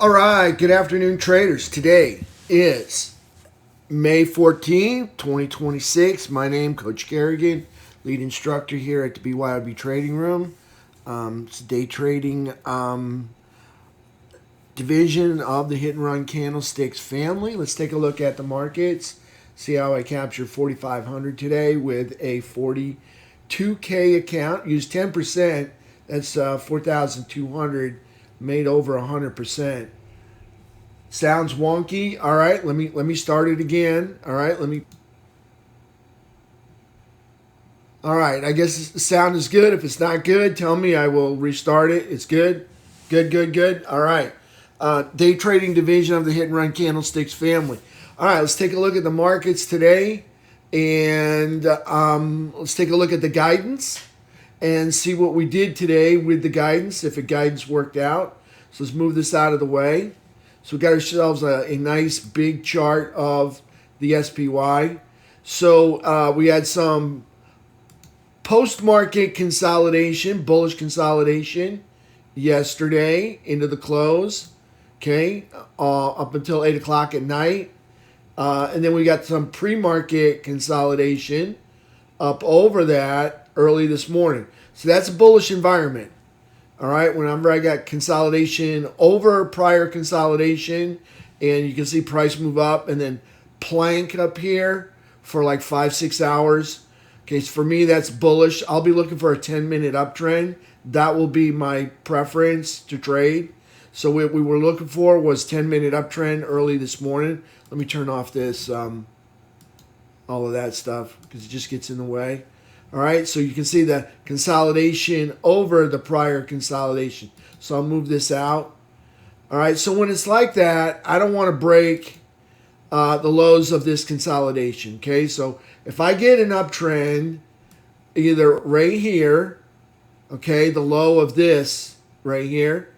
All right, good afternoon, traders. Today is May 14th, 2026. My name, Coach Carignan, lead instructor here at the BYOB Trading Room. It's a day trading division of the hit and run candlesticks family. Let's take a look at the markets. See how I captured 4,500 today with a 42K account. Use 10%. That's 4,200. Made over 100%. Sounds wonky. All right, let me start it again. All right, All right, I guess the sound is good. If it's not good, tell me. I will restart it. It's good. Good. All right. Day trading division of the hit and run candlesticks family. All right, let's take a look at the markets today, and let's take a look at the guidance and see what we did today with the guidance, if the guidance worked out. So let's move this out of the way. So we got ourselves a nice big chart of the SPY. So we had some post-market consolidation, bullish consolidation yesterday into the close, okay, up until 8 o'clock at night. And then we got some pre-market consolidation up over that early this morning. So that's a bullish environment. All right, whenever I got consolidation over prior consolidation, and you can see price move up and then plank up here for like 5-6 hours. Okay, so for me, that's bullish. I'll be looking for a 10-minute uptrend. That will be my preference to trade. So what we were looking for was 10-minute uptrend early this morning. Let me turn off this, all of that stuff, because it just gets in the way. All right, so you can see the consolidation over the prior consolidation. So I'll move this out. All right, so when it's like that, I don't want to break the lows of this consolidation, okay? So if I get an uptrend, either right here, okay, the low of this right here,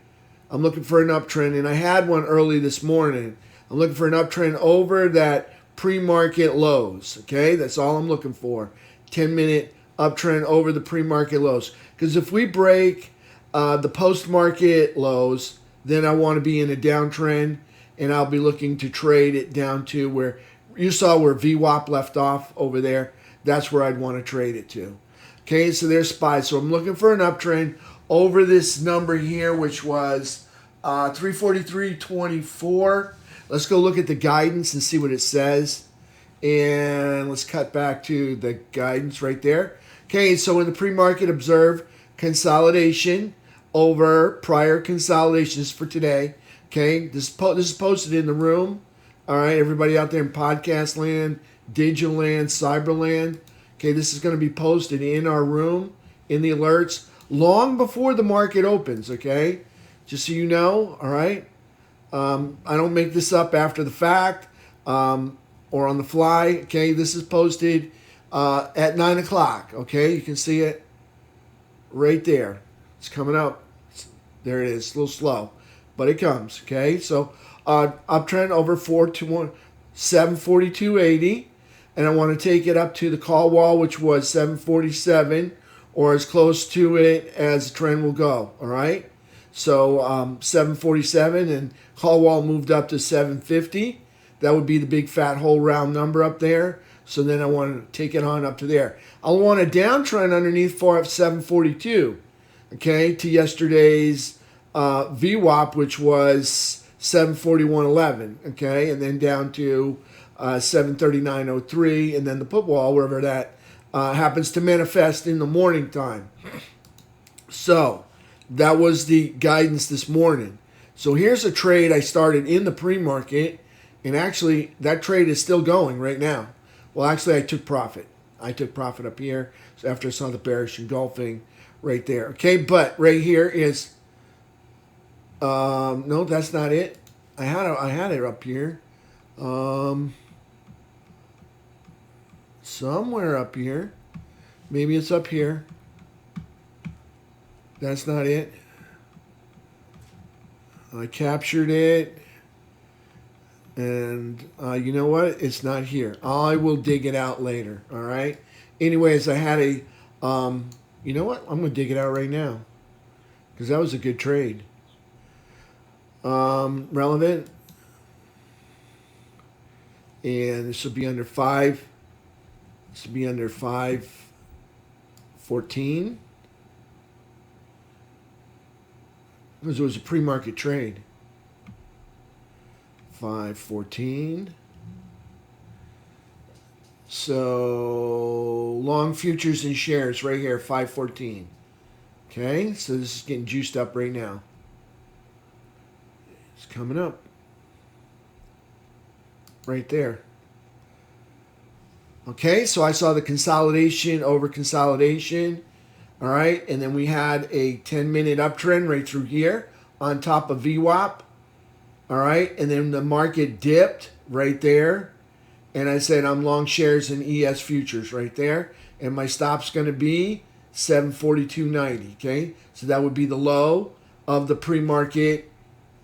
I'm looking for an uptrend, and I had one early this morning. I'm looking for an uptrend over that pre-market lows, okay? That's all I'm looking for, 10-minute uptrend over the pre-market lows. Because if we break the post-market lows, then I want to be in a downtrend, and I'll be looking to trade it down to where you saw where VWAP left off over there. That's where I'd want to trade it to. Okay, so there's SPY. So I'm looking for an uptrend over this number here, which was 343.24. Let's go look at the guidance and see what it says. And let's cut back to the guidance right there. Okay, so in the pre-market, observe consolidation over prior consolidations for today. Okay, this is posted in the room. All right, everybody out there in podcast land, digital land, cyber land. Okay, this is going to be posted in our room, in the alerts, long before the market opens, okay? Just so you know, all right? I don't make this up after the fact or on the fly, okay? This is posted at 9 o'clock, okay? You can see it right there. It's coming up. There it is. A little slow, but it comes, okay? So uptrend over 742.80, and I want to take it up to the call wall, which was 747, or as close to it as the trend will go, all right? So 747, and call wall moved up to 750. That would be the big fat whole round number up there. So then I want to take it on up to there. I'll want a downtrend underneath for 742, okay, to yesterday's VWAP, which was 741.11, okay, and then down to 739.03, and then the put wall, wherever that happens to manifest in the morning time. So that was the guidance this morning. So here's a trade I started in the pre-market, and actually that trade is still going right now. Well, actually I took profit. I took profit up here so after I saw the bearish engulfing right there. Okay, but right here is no, that's not it. I had it up here. Somewhere up here. Maybe it's up here. That's not it. I captured it. And you know what? It's not here. I will dig it out later. All right. Anyways, I had a, you know what? I'm going to dig it out right now because that was a good trade. relevant. And this will be under 5. This will be under 514. Because it was a pre-market trade. 514. So long futures and shares right here, 514. Okay, so this is getting juiced up right now. It's coming up. Right there. Okay, so I saw the consolidation over consolidation. All right, and then we had a 10-minute uptrend right through here on top of VWAP. All right, and then the market dipped right there. And I said I'm long shares in ES futures right there. And my stop's going to be 742.90, okay? So that would be the low of the pre-market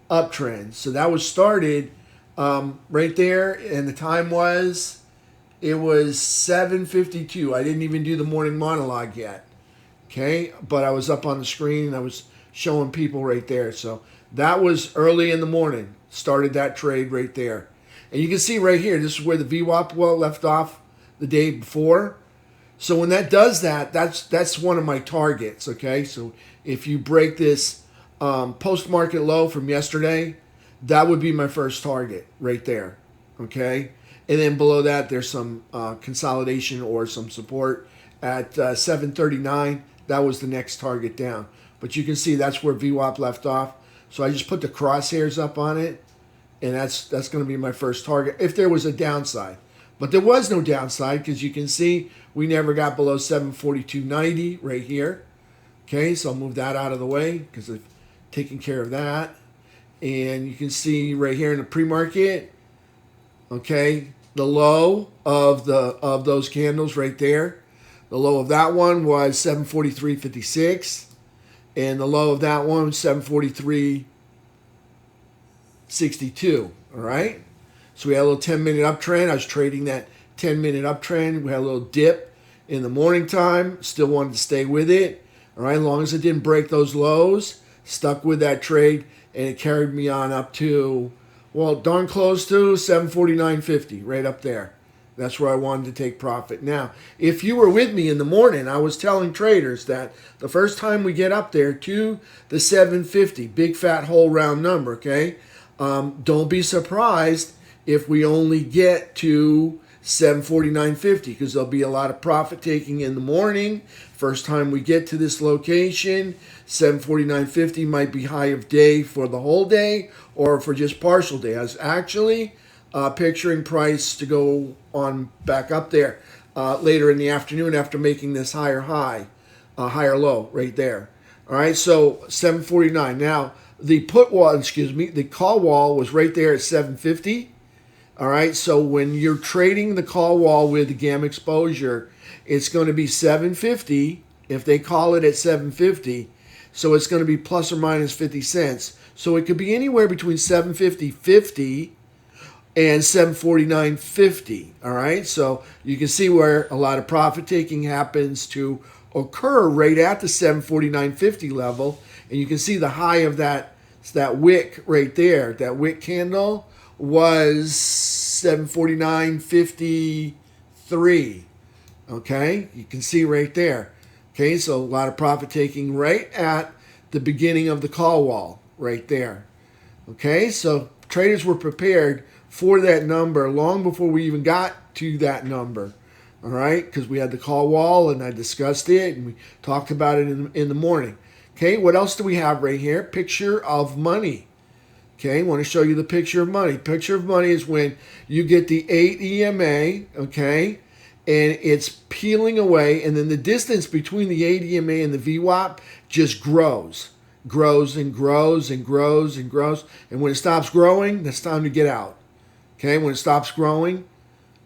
uptrend. So that was started right there, and the time was, it was 7:52. I didn't even do the morning monologue yet, okay? But I was up on the screen, and I was showing people right there. So that was early in the morning, started that trade right there. And you can see right here, this is where the VWAP left off the day before. So when that does that, that's one of my targets, okay? So if you break this post-market low from yesterday, that would be my first target right there, okay? And then below that, there's some consolidation or some support at 739. That was the next target down. But you can see that's where VWAP left off. So I just put the crosshairs up on it. And that's going to be my first target if there was a downside. But there was no downside because you can see we never got below 742.90 right here. Okay, so I'll move that out of the way because I've taken care of that. And you can see right here in the pre-market, okay, the low of those candles right there. The low of that one was 743.56. And the low of that one was 743.62. All right, so we had a little 10-minute uptrend. I was trading that 10-minute uptrend. We had a little dip in the morning time. Still wanted to stay with it. All right, as long as it didn't break those lows, stuck with that trade, and it carried me on up to, well, darn close to 749.50, right up there. That's where I wanted to take profit. Now, if you were with me in the morning, I was telling traders that the first time we get up there to the 750, big fat whole round number, okay? Don't be surprised if we only get to 749.50 because there'll be a lot of profit taking in the morning. First time we get to this location, 749.50 might be high of day for the whole day or for just partial day. I was actually picturing price to go on back up there later in the afternoon after making this higher high, higher low right there. All right, so 749. Now, the put wall, the call wall was right there at 750. All right, so when you're trading the call wall with the gamma exposure, it's going to be 750 if they call it at 750. So it's going to be plus or minus 50 cents. So it could be anywhere between 750.50 and 749.50. All right, so you can see where a lot of profit taking happens to occur right at the 749.50 level. And you can see the high of that wick right there. That wick candle was 749.53. Okay, you can see right there. Okay, so a lot of profit taking right at the beginning of the call wall right there. Okay, so traders were prepared for that number long before we even got to that number. All right, because we had the call wall and I discussed it and we talked about it in the morning. Okay, what else do we have right here? Picture of money. Okay, I want to show you the picture of money. Picture of money is when you get the 8 EMA, okay, and it's peeling away, and then the distance between the 8 EMA and the VWAP just grows and grows and grows and grows. And when it stops growing, that's time to get out. Okay, when it stops growing,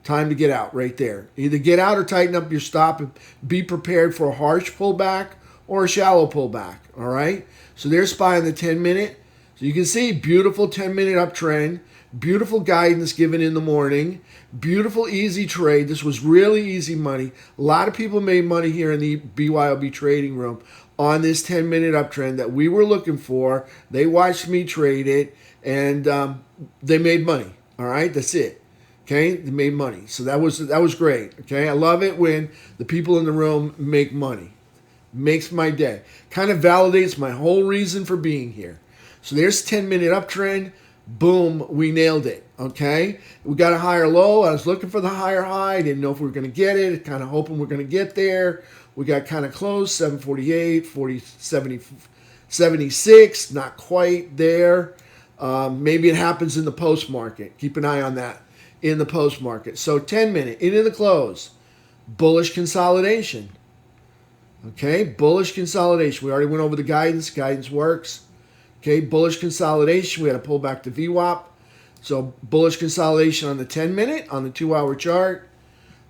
time to get out right there. Either get out or tighten up your stop and be prepared for a harsh pullback or a shallow pullback, all right? So there's SPY on the 10-minute. So you can see beautiful 10-minute uptrend, beautiful guidance given in the morning, beautiful easy trade. This was really easy money. A lot of people made money here in the BYOB Trading Room on this 10-minute uptrend that we were looking for. They watched me trade it, and they made money. All right, that's it. Okay, they made money. So that was great. Okay, I love it when the people in the room make money. Makes my day. Kind of validates my whole reason for being here. So there's 10-minute uptrend. Boom, we nailed it. Okay, we got a higher low. I was looking for the higher high. Didn't know if we were going to get it. Kind of hoping we're going to get there. We got kind of close, 748, 76. Not quite there. Maybe it happens in the post market. Keep an eye on that in the post market. So 10-minute into the close, bullish consolidation. Okay, bullish consolidation. We already went over the guidance. Guidance works. Okay, bullish consolidation. We had to pull back to VWAP. So bullish consolidation on the 10-minute, on the 2-hour chart.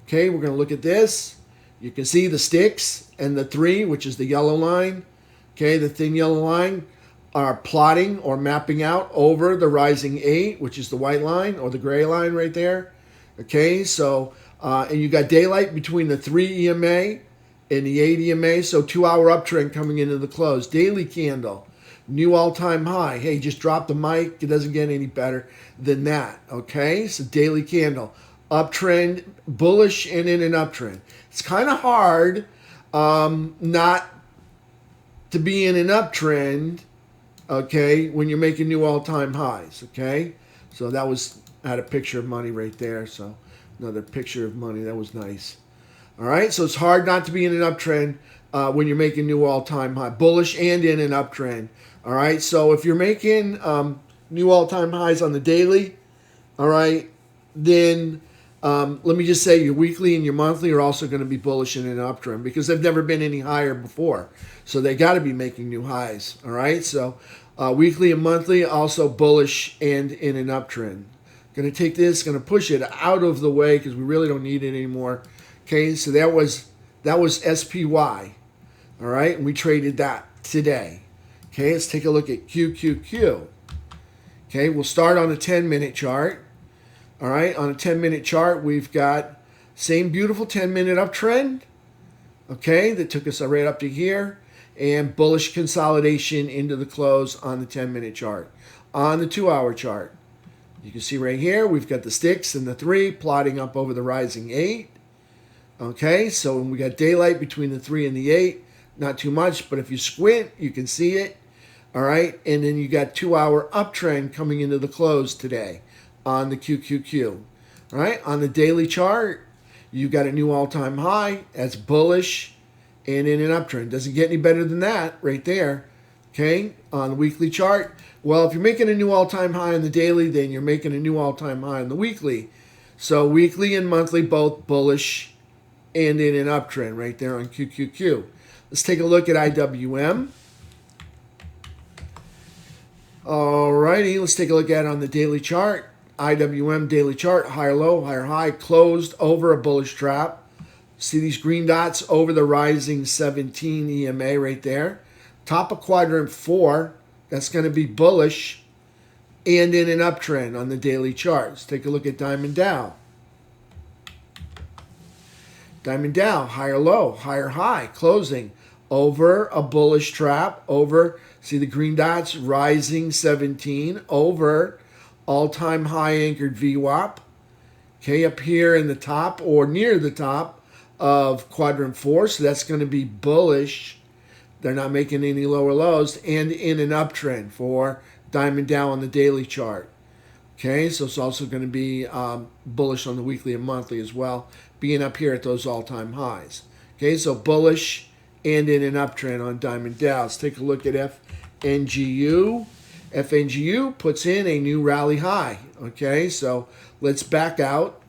Okay, we're going to look at this. You can see the sticks and the 3, which is the yellow line. Okay, the thin yellow line are plotting or mapping out over the rising 8, which is the white line or the gray line right there. Okay, so, and you got daylight between the 3 EMA and the 8 EMA. So 2-hour uptrend coming into the close. Daily candle, new all-time high. Hey, just drop the mic. It doesn't get any better than that. Okay, so daily candle, uptrend, bullish and in an uptrend. It's kind of hard not to be in an uptrend, okay, when you're making new all-time highs, okay? So that was, I had a picture of money right there, so another picture of money. That was nice. All right, so it's hard not to be in an uptrend when you're making new all-time high, bullish and in an uptrend. All right, so if you're making new all-time highs on the daily, all right, then let me just say your weekly and your monthly are also going to be bullish in an uptrend because they've never been any higher before. So they got to be making new highs. All right. So weekly and monthly also bullish and in an uptrend. Going to take this, going to push it out of the way because we really don't need it anymore. Okay. So that was SPY. All right. And we traded that today. Okay. Let's take a look at QQQ. Okay. We'll start on the 10-minute chart. All right, on a 10-minute chart, we've got same beautiful 10-minute uptrend, okay, that took us right up to here, and bullish consolidation into the close on the 10-minute chart. On the 2-hour chart, you can see right here, we've got the sticks and the 3 plotting up over the rising 8, okay, so we got daylight between the 3 and the 8, not too much, but if you squint, you can see it, all right, and then you got 2-hour uptrend coming into the close today on the QQQ. All right, on the daily chart, you got a new all-time high. That's bullish and in an uptrend. Doesn't get any better than that right there. Okay, on the weekly chart. Well, if you're making a new all-time high on the daily, then you're making a new all-time high on the weekly. So weekly and monthly both bullish and in an uptrend right there on QQQ. Let's take a look at IWM. All righty, let's take a look at it on the daily chart. IWM daily chart, higher low, higher high, closed over a bullish trap. See these green dots over the rising 17 EMA right there. Top of quadrant 4, that's going to be bullish and in an uptrend on the daily charts. Take a look at Diamond Dow. Diamond Dow, higher low, higher high, closing over a bullish trap, over, see the green dots, rising 17, over all-time high anchored VWAP, okay, up here in the top or near the top of quadrant 4, so that's going to be bullish. They're not making any lower lows, and in an uptrend for Diamond Dow on the daily chart. Okay, so it's also going to be bullish on the weekly and monthly as well, being up here at those all-time highs. Okay, so bullish and in an uptrend on Diamond Dow. Let's take a look at FNGU. FNGU puts in a new rally high. Okay, so let's back out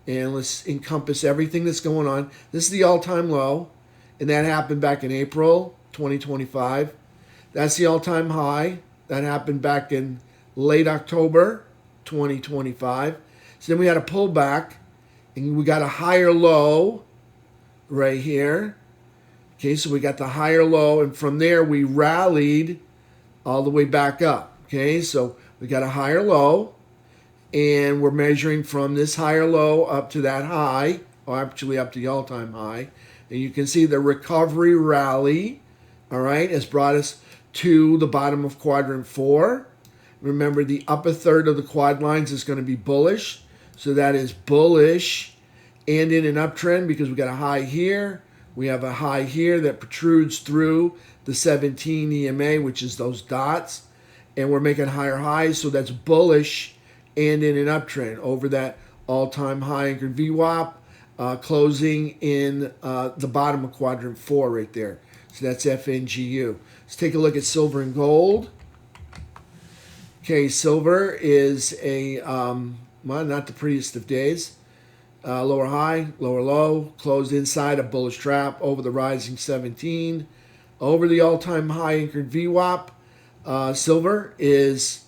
and let's encompass everything that's going on. This is the all-time low, and that happened back in April 2025. That's the all-time high. That happened back in late October 2025. So then we had a pullback, and we got a higher low right here. Okay, so we got the higher low, and from there we rallied all the way back up. Okay, so we got a higher low, and we're measuring from this higher low up to that high, or actually up to the all-time high. And you can see the recovery rally all right, has brought us to the bottom of quadrant 4. Remember, the upper third of the quad lines is going to be bullish. So that is bullish and in an uptrend because we got a high here. We have a high here that protrudes through the 17 EMA, which is those dots. And we're making higher highs. So that's bullish and in an uptrend over that all-time high anchored VWAP, closing in the bottom of quadrant 4 right there. So that's FNGU. Let's take a look at silver and gold. Okay, silver is a, well, not the prettiest of days. Lower high, lower low, closed inside a bullish trap over the rising 17. Over the all-time high anchored VWAP. Silver is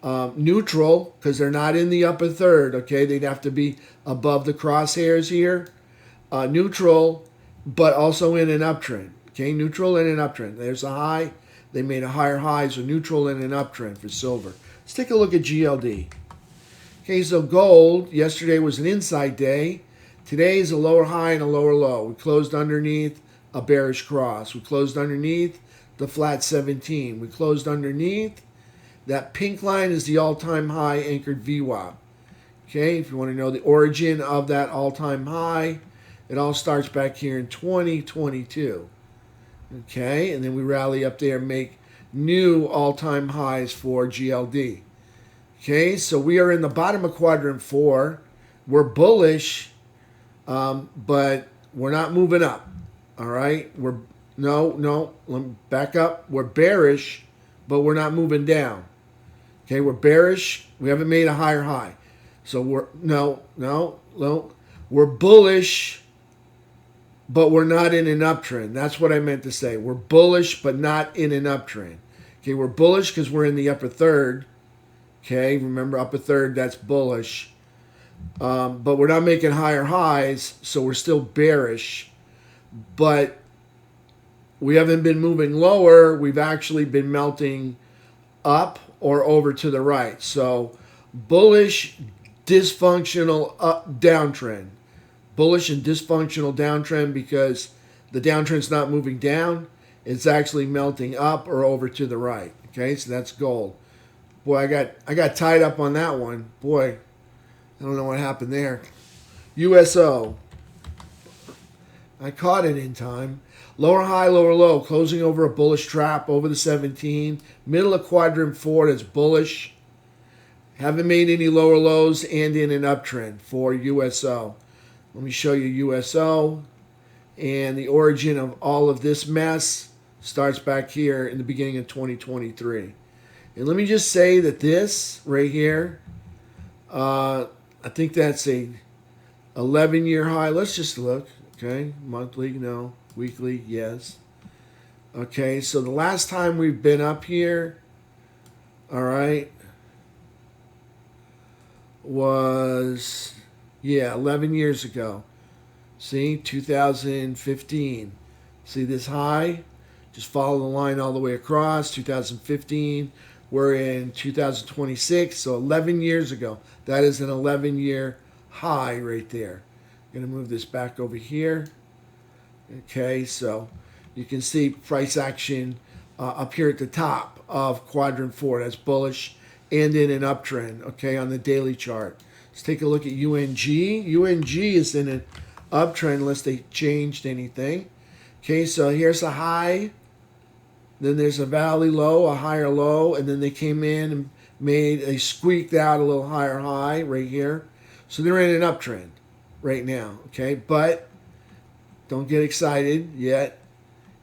neutral because they're not in the upper third, okay? They'd have to be above the crosshairs here. Neutral, but also in an uptrend, okay? Neutral and an uptrend. There's a high. They made a higher high, so neutral and an uptrend for silver. Let's take a look at GLD. Okay, so gold, yesterday was an inside day. Today is a lower high and a lower low. We closed underneath a bearish cross. We closed underneath the flat 17. We closed underneath. That pink line is the all-time high anchored VWAP. Okay, if you want to know the origin of that all-time high, it all starts back here in 2022. Okay, and then we rally up there and make new all-time highs for GLD. Okay, so we are in the bottom of quadrant 4. We're bullish, but we're not moving up. All right, no, let me back up. We're bearish, but we're not moving down. Okay, we're bearish. We haven't made a higher high. So we're we're bullish, but we're not in an uptrend. That's what I meant to say. We're bullish, but not in an uptrend. Okay, we're bullish because we're in the upper third. Okay, remember upper third, that's bullish. But we're not making higher highs, so we're still bearish. But we haven't been moving lower. We've actually been melting up or over to the right. So bullish, dysfunctional downtrend. Bullish and dysfunctional downtrend because the downtrend's not moving down. It's actually melting up or over to the right. Okay, so that's gold. Boy, I got tied up on that one. Boy, I don't know what happened there. USO. I caught it in time. Lower high, lower low, closing over a bullish trap over the 17. Middle of quadrant 4, that's bullish. Haven't made any lower lows and in an uptrend for USO. Let me show you USO. And the origin of all of this mess starts back here in the beginning of 2023. And let me just say that this right here, I think that's a 11-year high. Let's just look. Okay, monthly, no. Weekly, yes. Okay, so the last time we've been up here, all right, was, 11 years ago. See, 2015. See this high? Just follow the line all the way across. 2015. We're in 2026, so 11 years ago. That is an 11-year high right there. I'm going to move this back over here. Okay, so you can see price action up here at the top of quadrant 4. That's bullish and in an uptrend, okay, on the daily chart. Let's take a look at UNG. UNG is in an uptrend unless they changed anything. Okay, so here's a high. Then there's a valley low, a higher low, and then they came in and they squeaked out a little higher high right here. So they're in an uptrend right now, okay? But don't get excited yet,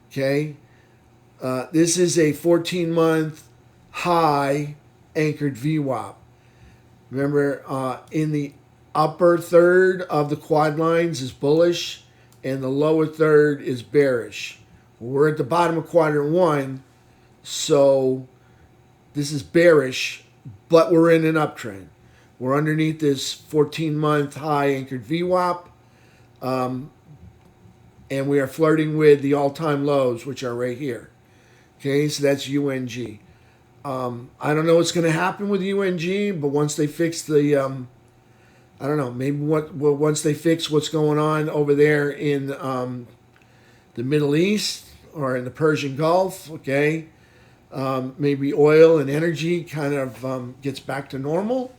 okay? This is a 14-month high anchored VWAP. Remember, in the upper third of the quad lines is bullish, and the lower third is bearish. We're at the bottom of quadrant 1, so this is bearish, but we're in an uptrend. We're underneath this 14-month high anchored VWAP, and we are flirting with the all-time lows, which are right here. Okay, so that's UNG. I don't know what's going to happen with UNG, but once they fix the, I don't know, maybe once they fix what's going on over there in the Middle East, or in the Persian Gulf, okay? Maybe oil and energy kind of gets back to normal.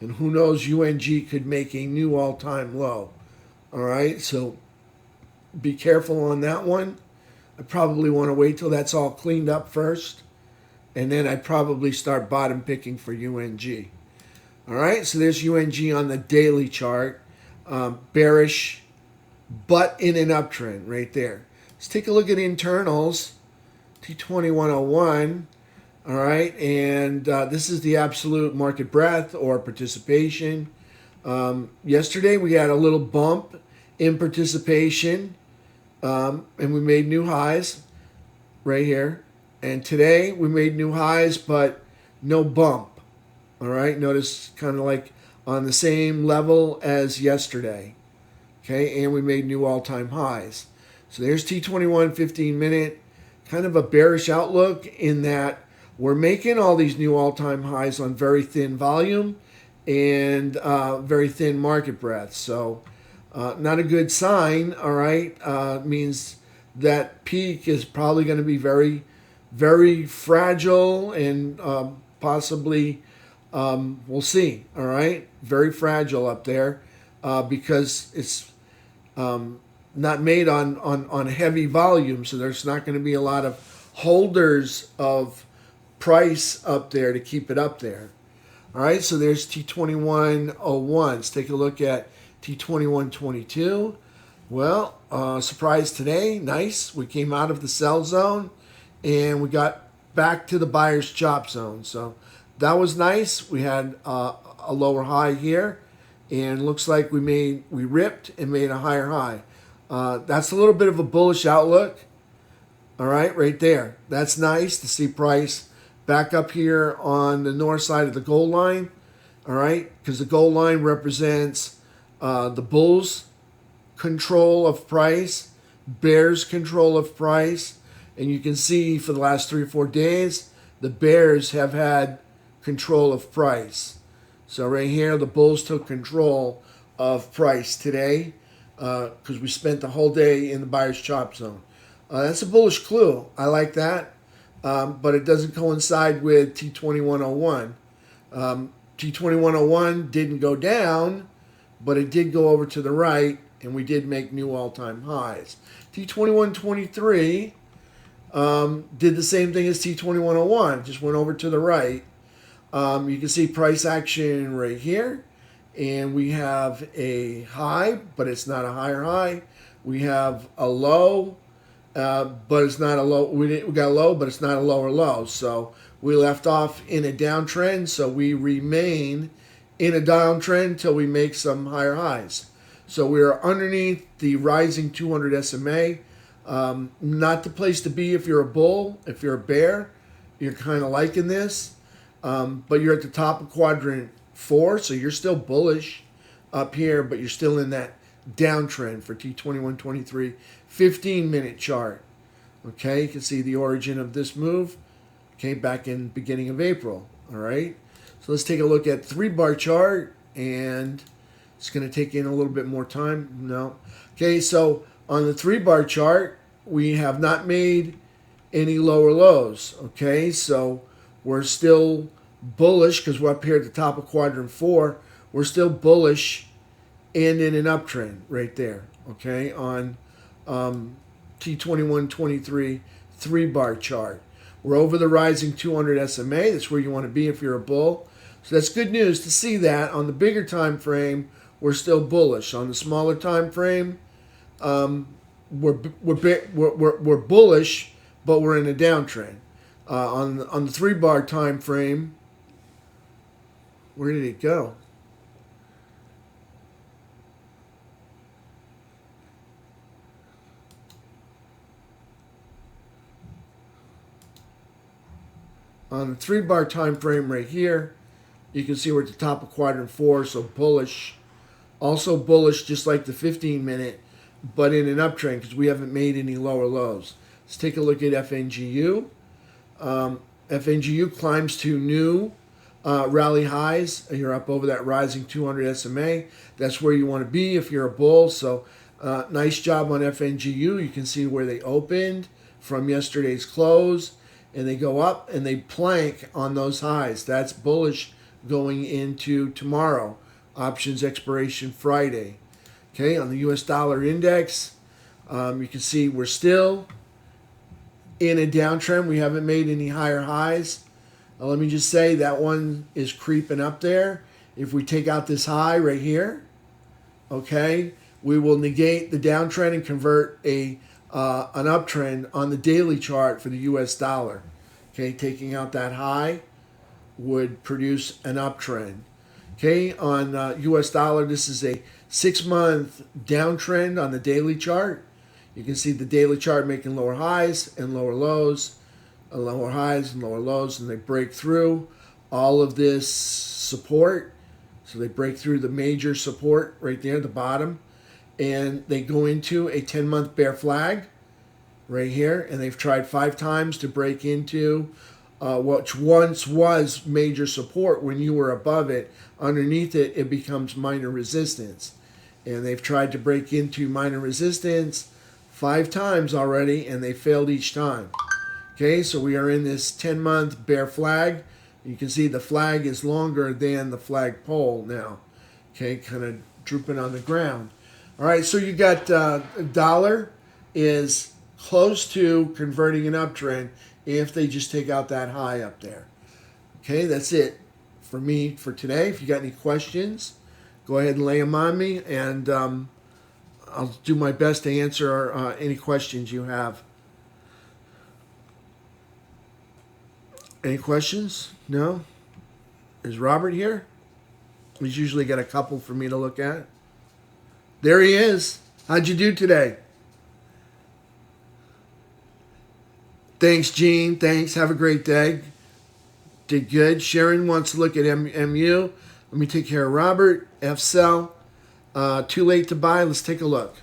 And who knows, UNG could make a new all-time low. All right, so be careful on that one. I probably want to wait till that's all cleaned up first. And then I'd probably start bottom picking for UNG. All right, so there's UNG on the daily chart. Bearish, but in an uptrend right there. Let's take a look at internals. T2101. All right, and this is the absolute market breadth or participation. Yesterday we had a little bump in participation, and we made new highs right here. And today we made new highs, but no bump. All right, notice kind of like on the same level as yesterday. Okay, and we made new all-time highs. So there's T21 15-minute, kind of a bearish outlook in that we're making all these new all-time highs on very thin volume and very thin market breadth. So not a good sign, all right? Means that peak is probably going to be very, very fragile and possibly, we'll see, all right? Very fragile up there because it's not made on heavy volume, so there's not going to be a lot of holders of price up there to keep it up there. All right, so there's T2101. Let's take a look at T2122. Well, surprise today. Nice. We came out of the sell zone and we got back to the buyer's chop zone. So that was nice. We had a lower high here and looks like we ripped and made a higher high. That's a little bit of a bullish outlook. All right there. That's nice to see price back up here on the north side of the gold line. All right, because the gold line represents the bulls' control of price, bears' control of price. And you can see for the last 3 or 4 days, the bears have had control of price. So right here, the bulls took control of price today because we spent the whole day in the buyer's chop zone. That's a bullish clue. I like that, but it doesn't coincide with T2101. T2101 didn't go down, but it did go over to the right, and we did make new all-time highs. T2123 did the same thing as T2101, just went over to the right. You can see price action right here, and we have a high, but it's not a higher high. We have a low, but it's not a low. We got a low, but it's not a lower low. So we left off in a downtrend, so we remain in a downtrend till we make some higher highs. So we're underneath the rising 200 SMA. Not the place to be if you're a bull. If you're a bear, you're kind of liking this. But you're at the top of quadrant 4, so you're still bullish up here, but you're still in that downtrend for T2123 15-minute chart. Okay, you can see the origin of this move came back in beginning of April. All right, so let's take a look at 3-bar chart, and it's going to take in a little bit more time. No. Okay, so on the 3-bar chart, we have not made any lower lows. Okay, so we're still bullish because we're up here at the top of quadrant 4. We're still bullish and in an uptrend right there. Okay, on T2123 3-bar chart. We're over the rising 200 SMA. That's where you want to be if you're a bull. So that's good news to see that. On the bigger time frame, we're still bullish. On the smaller time frame, we're bullish, but we're in a downtrend. On the 3-bar time frame, where did it go? On the 3-bar time frame right here, you can see we're at the top of quadrant 4, so bullish. Also bullish, just like the 15-minute, but in an uptrend because we haven't made any lower lows. Let's take a look at FNGU. FNGU climbs to new rally highs. You're up over that rising 200 SMA. That's where you want to be if you're a bull. So nice job on FNGU. You can see where they opened from yesterday's close, and they go up and they plank on those highs. That's bullish going into tomorrow. Options expiration Friday. Okay, on the US dollar index, you can see we're still in a downtrend. We haven't made any higher highs. Let me just say that one is creeping up there. If we take out this high right here, okay, we will negate the downtrend and convert an uptrend on the daily chart for the US dollar. Okay, taking out that high would produce an uptrend. Okay, on US dollar, this is a 6-month downtrend on the daily chart. You can see the daily chart making lower highs and lower lows, lower highs and lower lows, and they break through all of this support. So they break through the major support right there at the bottom, and they go into a 10-month bear flag right here, and they've tried 5 times to break into which once was major support. When you were above it, underneath it, it becomes minor resistance. And they've tried to break into minor resistance 5 times already, and they failed each time. Okay, so we are in this 10-month bear flag. You can see the flag is longer than the flagpole now. Okay, kind of drooping on the ground. All right, so you got dollar is close to converting an uptrend if they just take out that high up there. Okay, that's it for me for today. If you got any questions, go ahead and lay them on me, and I'll do my best to answer any questions you have. Any questions? No? Is Robert here? He's usually got a couple for me to look at. There he is. How'd you do today? Thanks, Gene. Thanks. Have a great day. Did good. Sharon wants to look at MU. Let me take care of Robert. F-Cell. Too late to buy. Let's take a look.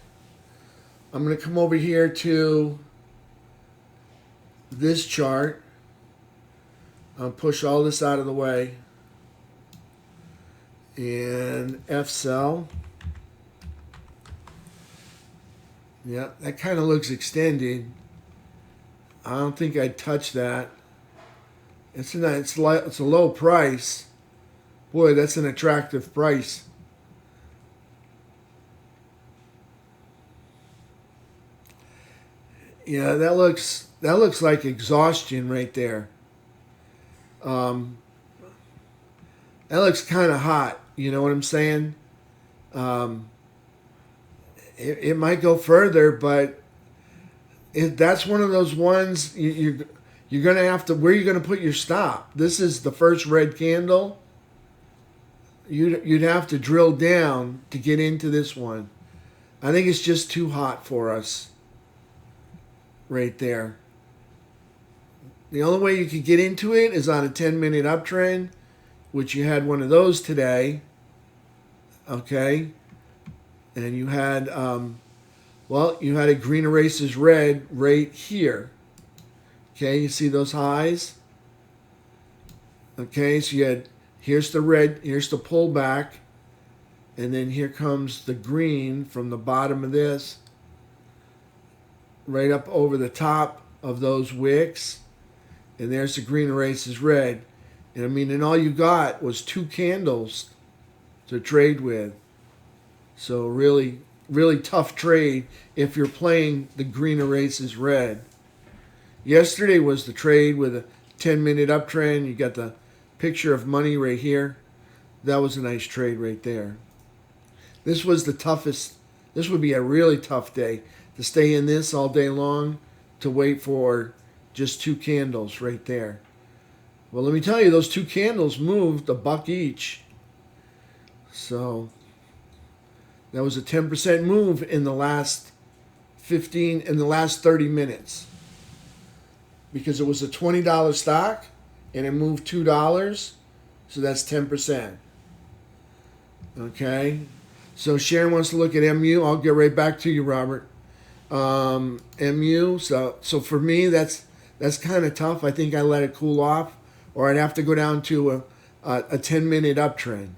I'm going to come over here to this chart. I'll push all this out of the way. And F-Cell. Yeah, that kind of looks extended. I don't think I'd touch that. It's a low price. Boy, that's an attractive price. Yeah, that looks like exhaustion right there. That looks kind of hot. You know what I'm saying? It might go further, but that's one of those ones you're going to have to, where you're going to put your stop. This is the first red candle. You'd have to drill down to get into this one. I think it's just too hot for us right there. The only way you could get into it is on a 10-minute uptrend, which you had one of those today. Okay. And you had, you had a green erases red right here. Okay, you see those highs? Okay, so you had, here's the red, here's the pullback, and then here comes the green from the bottom of this, right up over the top of those wicks, and there's the green erases red. And I mean, and all you got was 2 candles to trade with. So really, really tough trade if you're playing the green erases red. Yesterday was the trade with a 10-minute uptrend. You got the picture of money right here. That was a nice trade right there. This was the toughest. This would be a really tough day to stay in this all day long, to wait for just 2 candles right there. Well, let me tell you, those 2 candles moved $1 each. So that was a 10% move in the last 30 minutes. Because it was a $20 stock and it moved $2, so that's 10%. Okay, so Sharon wants to look at MU. I'll get right back to you, Robert. MU. So for me, that's kind of tough. I think I let it cool off, or I'd have to go down to a 10-minute uptrend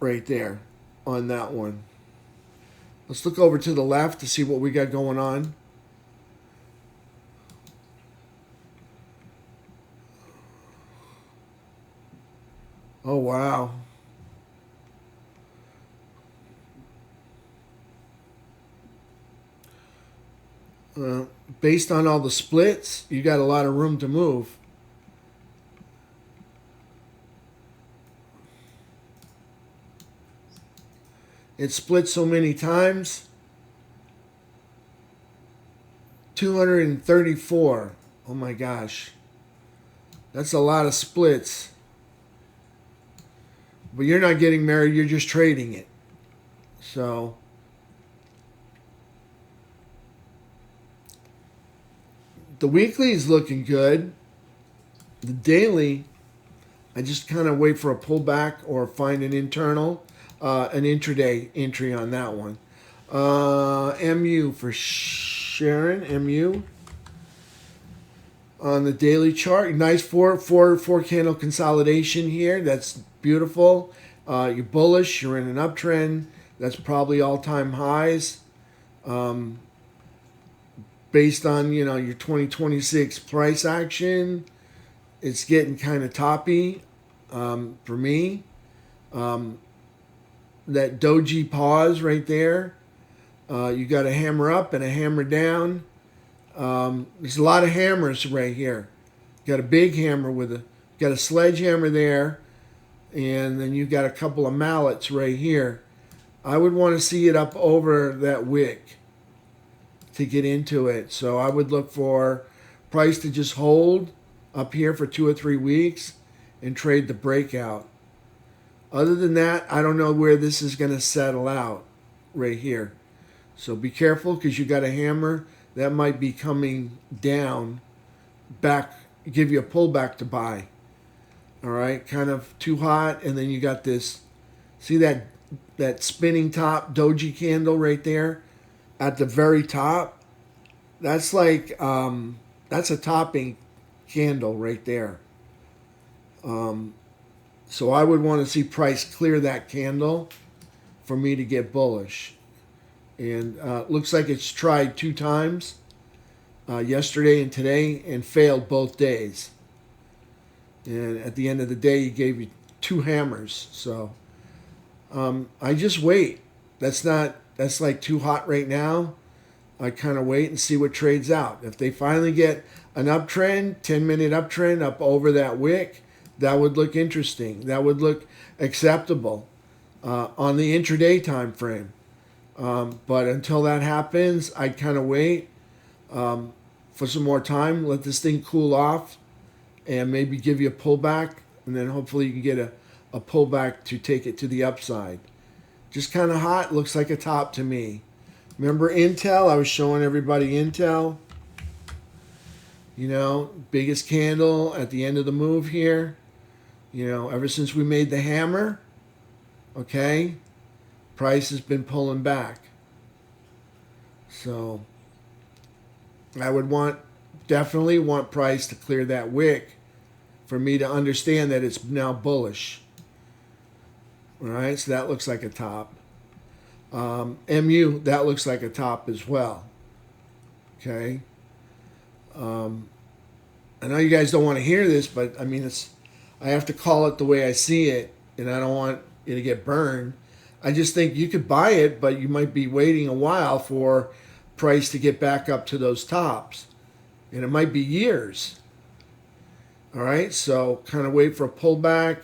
right there on that one. Let's look over to the left to see what we got going on. Oh, wow. Based on all the splits, you got a lot of room to move. It split so many times. 234. Oh my gosh. That's a lot of splits. But you're not getting married, you're just trading it. So the weekly is looking good. The daily, I just kind of wait for a pullback or find an an intraday entry on that one. MU for Sharon. MU on the daily chart. Nice four candle consolidation here. That's beautiful. You're bullish. You're in an uptrend. That's probably all-time highs. Based on your 2026 price action, it's getting kind of toppy for me. That doji pause right there. You got a hammer up and a hammer down. There's a lot of hammers right here. Got a big hammer got a sledgehammer there, and then you got a couple of mallets right here. I would want to see it up over that wick to get into it. So I would look for price to just hold up here for 2 or 3 weeks and trade the breakout. Other than that, I don't know where this is going to settle out right here. So be careful because you got a hammer that might be coming down back, give you a pullback to buy. All right, kind of too hot, and then you got this. See that spinning top doji candle right there at the very top? That's like that's a topping candle right there. So I would want to see price clear that candle for me to get bullish. And looks like it's tried 2 times, yesterday and today, and failed both days. And at the end of the day, he gave you 2 hammers. So I just wait. That's like too hot right now. I kind of wait and see what trades out. If they finally get an uptrend, 10-minute uptrend up over that wick, that would look interesting. That would look acceptable on the intraday time frame. But until that happens, I'd kind of wait for some more time, let this thing cool off, and maybe give you a pullback, and then hopefully you can get a pullback to take it to the upside. Just kind of hot, looks like a top to me. Remember Intel? I was showing everybody Intel. Biggest candle at the end of the move here. Ever since we made the hammer, okay, price has been pulling back. So I would definitely want price to clear that wick for me to understand that it's now bullish. All right, so that looks like a top. MU, that looks like a top as well. Okay. I know you guys don't want to hear this, but I mean, I have to call it the way I see it, and I don't want it to get burned. I just think you could buy it, but you might be waiting a while for price to get back up to those tops. And it might be years. All right, so kind of wait for a pullback,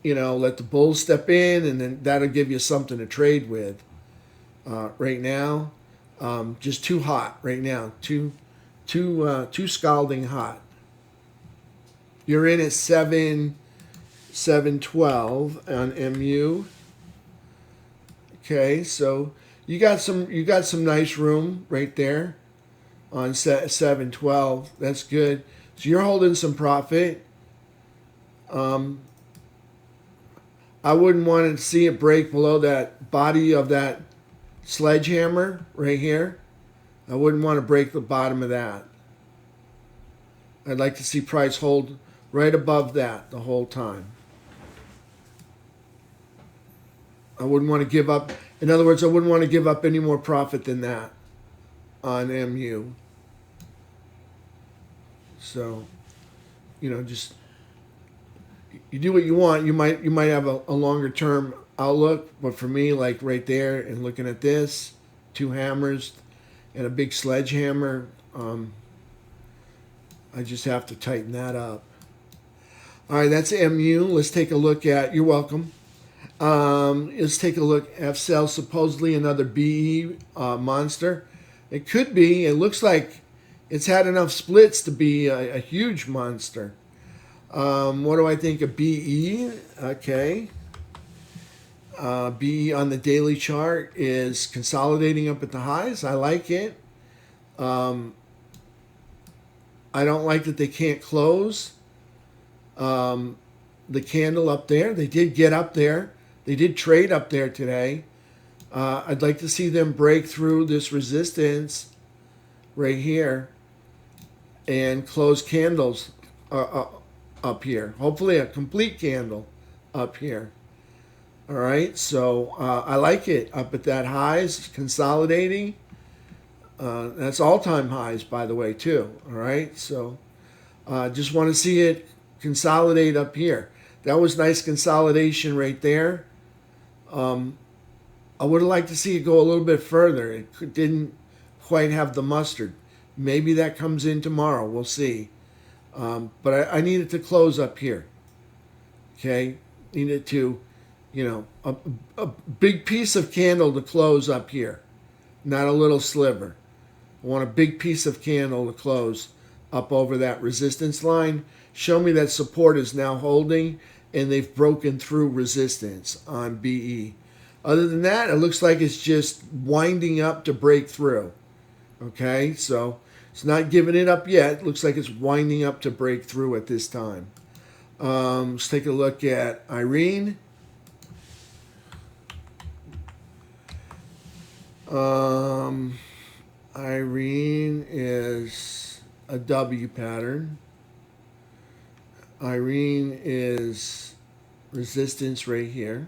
let the bulls step in, and then that'll give you something to trade with. Right now, just too hot right now, too scalding hot. You're in at 712 on MU. Okay, so you got some nice room right there on 712. That's good. So you're holding some profit. I wouldn't want to see it break below that body of that sledgehammer right here. I wouldn't want to break the bottom of that. I'd like to see price hold right above that the whole time. I wouldn't want to give up. In other words, I wouldn't want to give up any more profit than that on MU. So, just you do what you want. You might have a longer term outlook, but for me, like right there and looking at this, two hammers and a big sledgehammer, I just have to tighten that up. All right, that's MU. Let's take a look at. You're welcome. Let's take a look. FCell, supposedly another BE monster. It could be. It looks like it's had enough splits to be a huge monster. What do I think of BE? Okay. BE on the daily chart is consolidating up at the highs. I like it. I don't like that they can't close the candle up there. They did get up there. They did trade up there today. I'd like to see them break through this resistance right here and close candles up here. Hopefully a complete candle up here. All right, so I like it up at that highs, consolidating. That's all-time highs, by the way, too. All right, so just want to see it consolidate up here. That was nice consolidation right there. I would have liked to see it go a little bit further. It didn't quite have the mustard. Maybe that comes in tomorrow. We'll see. But I need it to close up here. Okay, need it to, a big piece of candle to close up here, not a little sliver. I want a big piece of candle to close up over that resistance line. Show me that support is now holding and they've broken through resistance on BE. Other than that, it looks like it's just winding up to break through. Okay, so it's not giving it up yet. It looks like it's winding up to break through at this time. Let's take a look at Irene. Irene is a W pattern. Irene is resistance right here.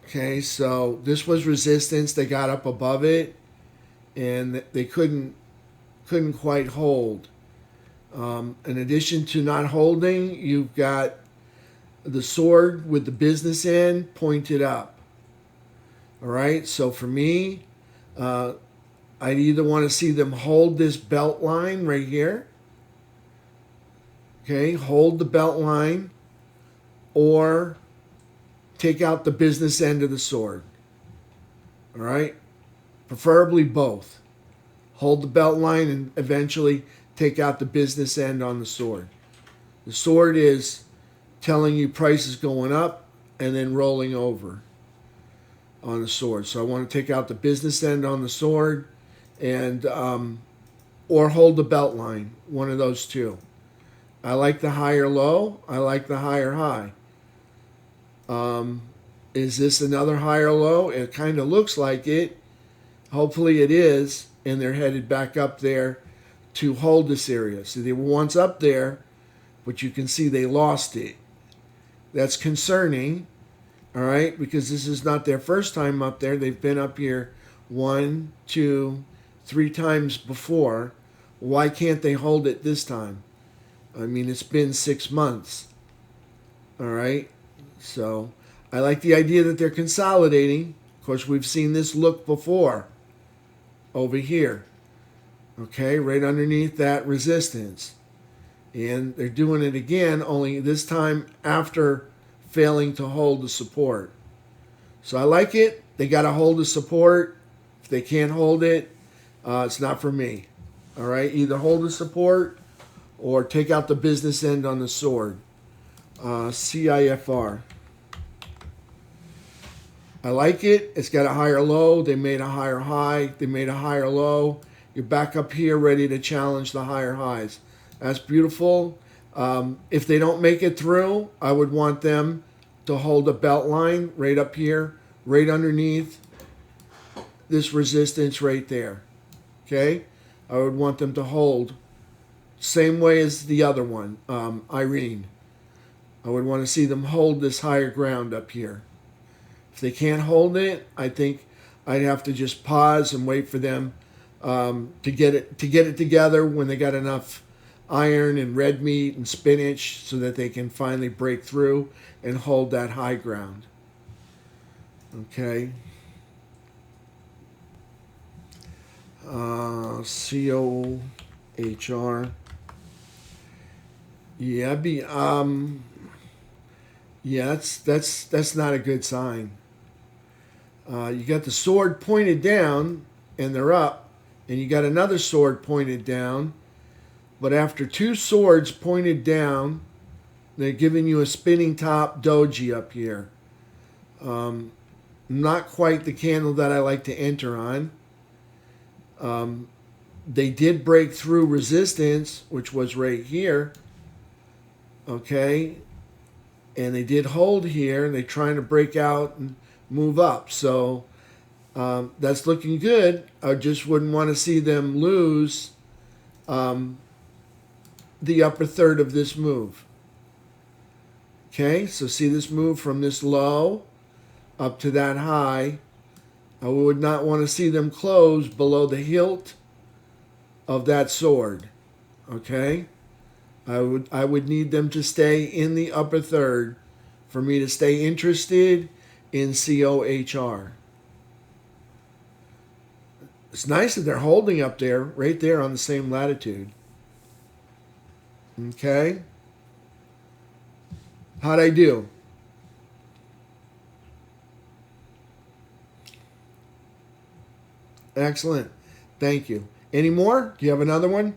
Okay, so this was resistance. They got up above it, and they couldn't quite hold. In addition to not holding, you've got the sword with the business end pointed up. All right, so for me, I'd either want to see them hold this belt line right here. Okay, hold the belt line, or take out the business end of the sword. All right, preferably both. Hold the belt line and eventually take out the business end on the sword. The sword is telling you price is going up and then rolling over on the sword. So I want to take out the business end on the sword and or hold the belt line, one of those two. I like the higher low. I like the higher high. Is this another higher low? It kind of looks like it. Hopefully it is, and they're headed back up there to hold this area. So they were once up there, but you can see they lost it. That's concerning, all right, because this is not their first time up there. They've been up here 1, 2, 3 times before. Why can't they hold it this time? I mean, it's been 6 months, all right? So I like the idea that they're consolidating. Of course, we've seen this look before over here, okay, right underneath that resistance. And they're doing it again, only this time after failing to hold the support. So I like it. They got to hold the support. If they can't hold it, it's not for me. All right, either hold the support or take out the business end on the sword. CIFR. I like it. It's got a higher low. They made a higher high. They made a higher low. You're back up here ready to challenge the higher highs. That's beautiful. If they don't make it through, I would want them to hold a belt line right up here, right underneath this resistance right there. Okay? I would want them to hold same way as the other one, Irene. I would want to see them hold this higher ground up here. If they can't hold it, I think I'd have to just pause and wait for them to get it together when they got enough iron and red meat and spinach so that they can finally break through and hold that high ground. Okay. COHR. Yeah, yeah, that's not a good sign. You got the sword pointed down and they're up, and you got another sword pointed down. But after two swords pointed down, they're giving you a spinning top doji up here. Not quite the candle that I like to enter on. They did break through resistance, which was right here. Okay. And they did hold here, and they're trying to break out and move up. So that's looking good. I just wouldn't want to see them lose the upper third of this move. Okay, so see this move from this low up to that high. I would not want to see them close below the hilt of that sword. Okay, I would need them to stay in the upper third for me to stay interested in COHR. It's nice that they're holding up there, right there on the same latitude. Okay. How'd I do? Excellent. Thank you. Any more? Do you have another one?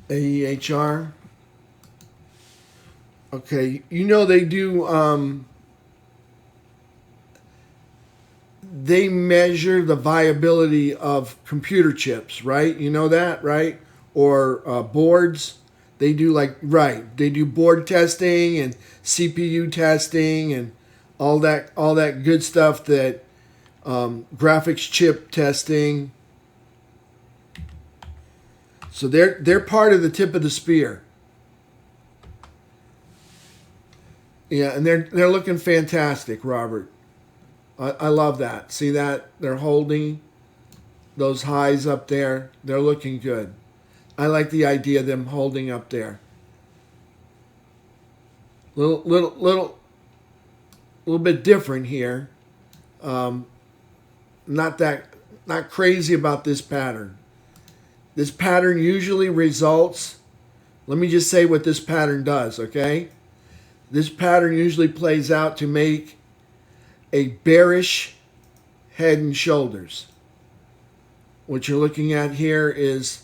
AEHR. Okay, you know they do. They measure the viability of computer chips, right? You know that, right? Or boards. They do right. They do board testing and CPU testing and all that good stuff. That graphics chip testing. So they're part of the tip of the spear. Yeah, and they're looking fantastic, Robert. I love that. See that? They're holding those highs up there. They're looking good. I like the idea of them holding up there. Little bit different here. Not crazy about this pattern. This pattern usually results. Let me just say what this pattern does, okay? This pattern usually plays out to make a bearish head and shoulders. What you're looking at here is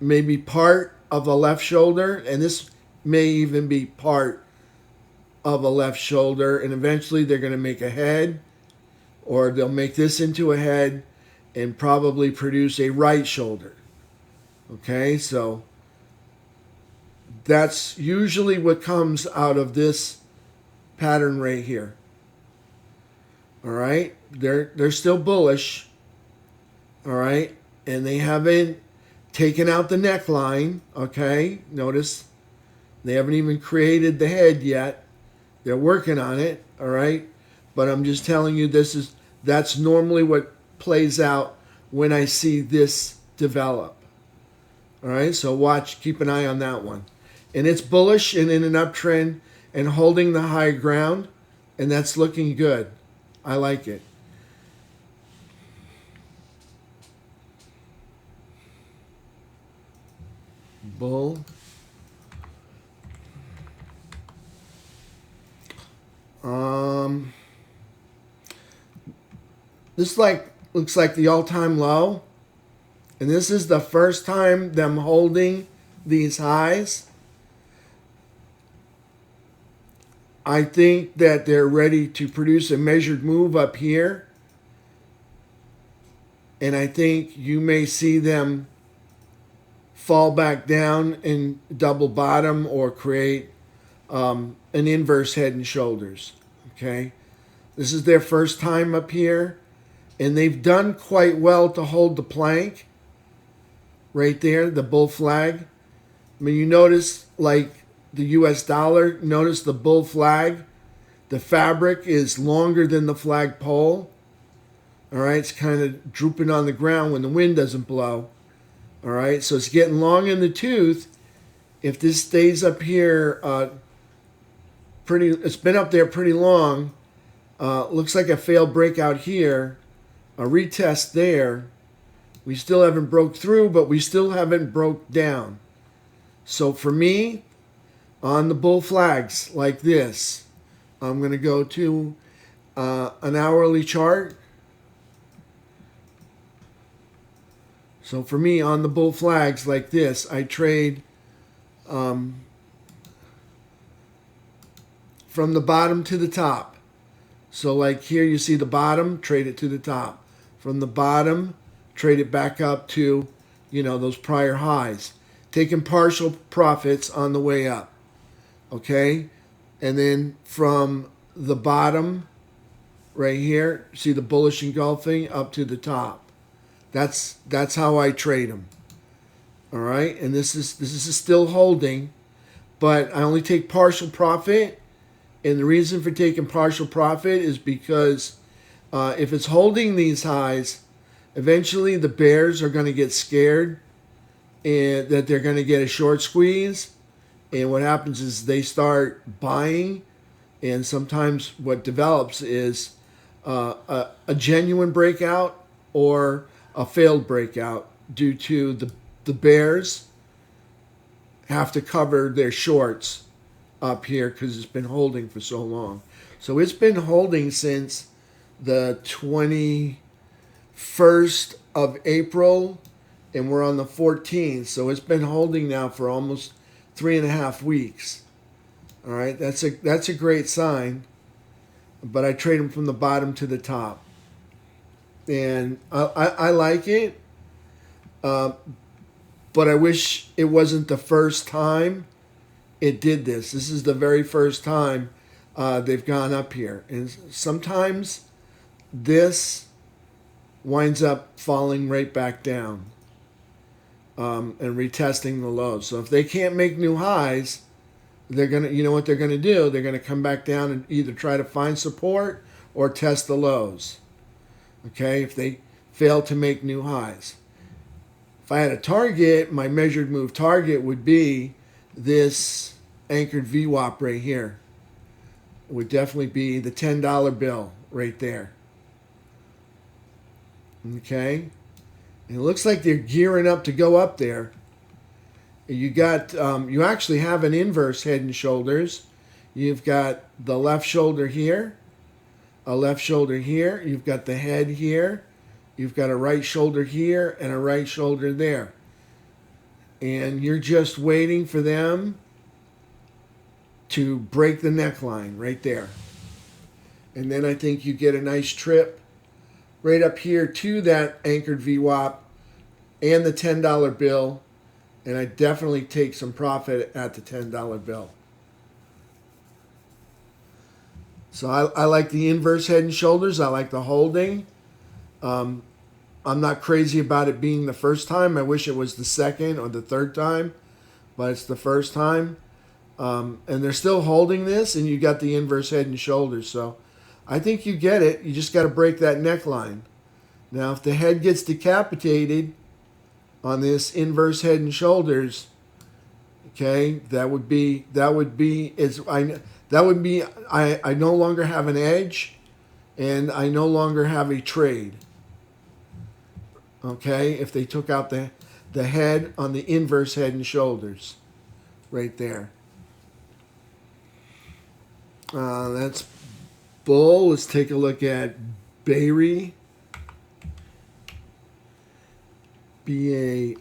maybe part of a left shoulder, and this may even be part of a left shoulder, and eventually they're going to make a head, or they'll make this into a head and probably produce a right shoulder. Okay, so that's usually what comes out of this pattern right here. All right, they're still bullish. All right, and they haven't taken out the neckline. Okay, notice they haven't even created the head yet. They're working on it. All right, but I'm just telling you that's normally what plays out when I see this develop. All right, so watch, keep an eye on that one. And it's bullish and in an uptrend and holding the high ground, and that's looking good. I like it. Bull. This looks like the all-time low, and this is the first time them holding these highs. I think that they're ready to produce a measured move up here, and I think you may see them fall back down and double bottom or create an inverse head and shoulders. Okay, This is their first time up here, and they've done quite well to hold the plank right there, the bull flag. I mean, you notice like the US dollar, notice the bull flag. The fabric is longer than the flagpole. All right, it's kind of drooping on the ground when the wind doesn't blow. All right, so it's getting long in the tooth. If this stays up here, it's been up there pretty long. Looks like a failed breakout here, a retest there. We still haven't broke through, but we still haven't broke down. So for me, on the bull flags like this, I'm going to go to an hourly chart. So for me, on the bull flags like this, I trade from the bottom to the top. So like here you see the bottom, trade it to the top. From the bottom, trade it back up to, those prior highs. Taking partial profits on the way up. Okay? And then from the bottom, right here, see the bullish engulfing up to the top. That's how I trade them. All right? And this is still holding, but I only take partial profit. And the reason for taking partial profit is because if it's holding these highs, eventually the bears are going to get scared and that they're going to get a short squeeze. And what happens is they start buying. And sometimes what develops is a genuine breakout or a failed breakout due to the bears have to cover their shorts up here because it's been holding for so long. So it's been holding since the 21st of April, and we're on the 14th. So it's been holding now for almost 3.5 weeks. All right, that's a great sign. But I trade them from the bottom to the top, and I like it. But I wish it wasn't the first time it did this. This is the very first time they've gone up here. And sometimes this winds up falling right back down and retesting the lows. So if they can't make new highs, they're going to, what they're going to do? They're going to come back down and either try to find support or test the lows. Okay, if they fail to make new highs. If I had a target, my measured move target would be this anchored VWAP right here. It would definitely be the $10 bill right there. Okay? And it looks like they're gearing up to go up there. You got, you actually have an inverse head and shoulders. You've got the left shoulder here, a left shoulder here. You've got the head here. You've got a right shoulder here and a right shoulder there. And you're just waiting for them to break the neckline right there. And then I think you get a nice trip right up here to that anchored VWAP and the $10 bill. And I definitely take some profit at the $10 bill. So I like the inverse head and shoulders. I like the holding. I'm not crazy about it being the first time. I wish it was the second or the third time, but it's the first time. And they're still holding this, and you got the inverse head and shoulders. So I think you get it. You just got to break that neckline. Now, if the head gets decapitated on this inverse head and shoulders, okay, that would be I no longer have an edge, and I no longer have a trade. Okay, if they took out the head on the inverse head and shoulders, right there. That's bull. Let's take a look at Bayry. BAYRY.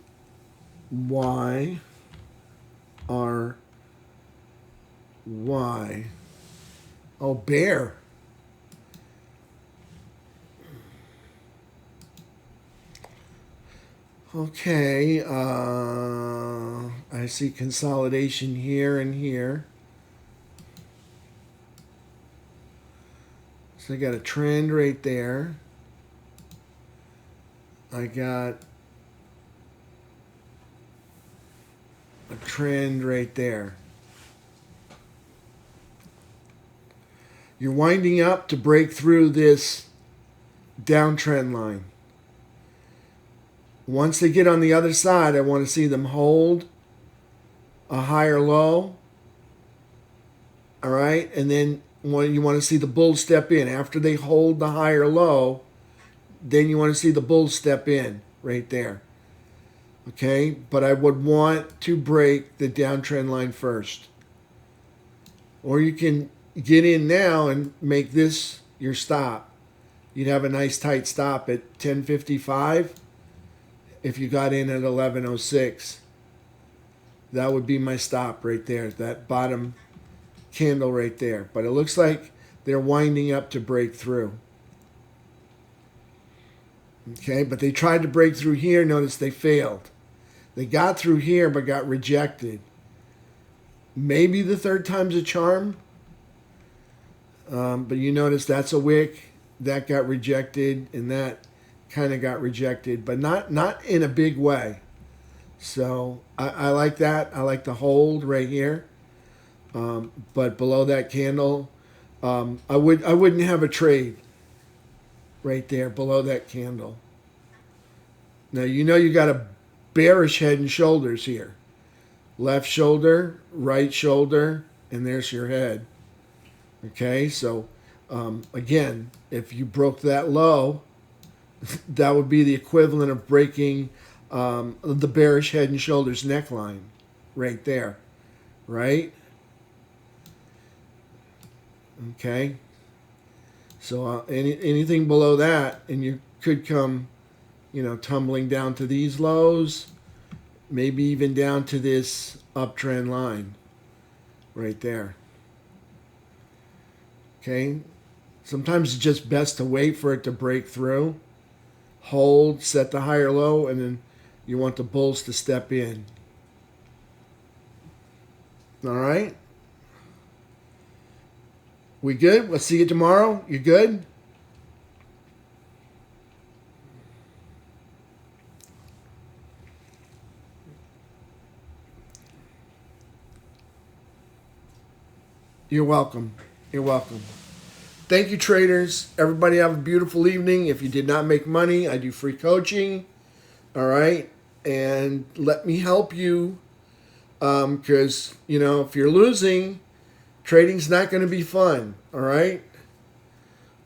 Oh, bear. Okay. I see consolidation here and here. So I got a trend right there. I got a trend right there. You're winding up to break through this downtrend line. Once they get on the other side, I want to see them hold a higher low. All right, and then when you want to see the bull step in after they hold the higher low, then you want to see the bull step in right there. Okay, but I would want to break the downtrend line first. Or you can get in now and make this your stop. You'd have a nice tight stop at 1055 if you got in at 1106. That would be my stop right there, that bottom candle right there. But it looks like they're winding up to break through. Okay, but they tried to break through here. Notice they failed. They got through here but got rejected. Maybe the third time's a charm. But you notice that's a wick. That got rejected, and that kind of got rejected, but not in a big way. So I like that. I like the hold right here. But below that candle, I wouldn't have a trade right there below that candle. Now you know you got a bearish head and shoulders here. Left shoulder, right shoulder, and there's your head. Okay, so again, if you broke that low, that would be the equivalent of breaking the bearish head and shoulders neckline right there, right? Okay, so anything below that, and you could come, tumbling down to these lows, maybe even down to this uptrend line right there. Okay, sometimes it's just best to wait for it to break through, hold, set the higher low, and then you want the bulls to step in. All right? We good? We'll see you tomorrow. You good? You're welcome. You're welcome. Thank you, traders. Everybody have a beautiful evening. If you did not make money, I do free coaching. All right? And let me help you because, if you're losing, trading's not going to be fun. All right?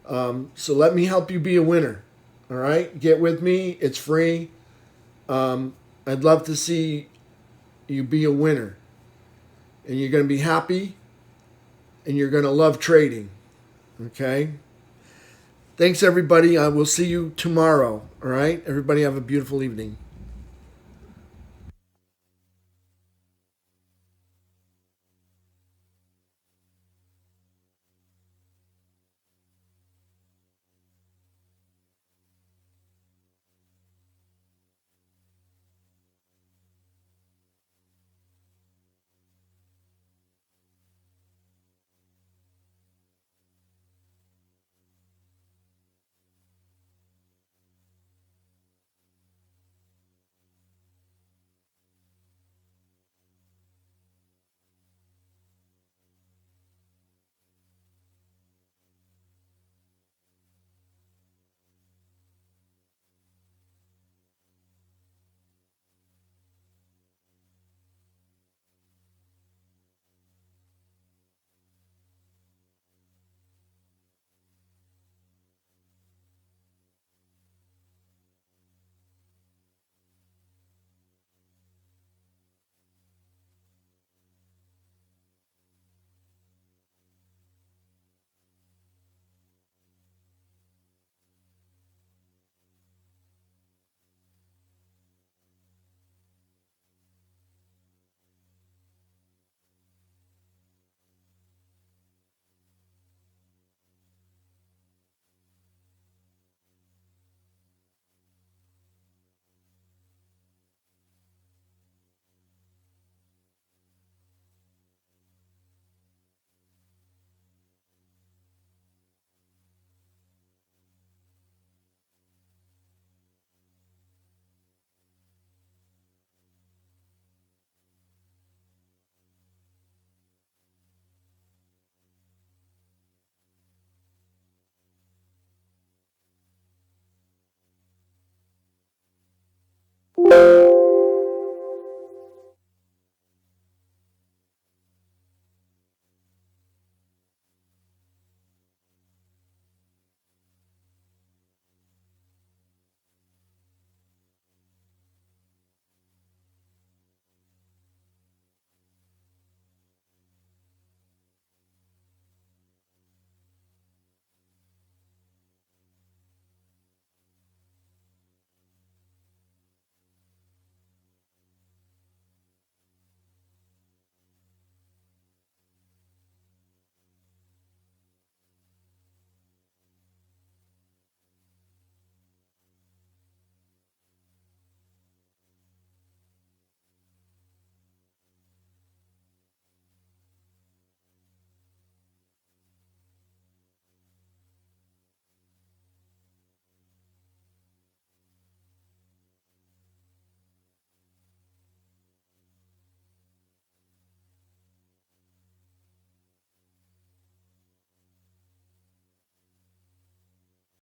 So let me help you be a winner. All right? Get with me. It's free. I'd love to see you be a winner. And you're going to be happy. And you're going to love trading. Okay? Thanks, everybody. I will see you tomorrow. All right? Everybody have a beautiful evening.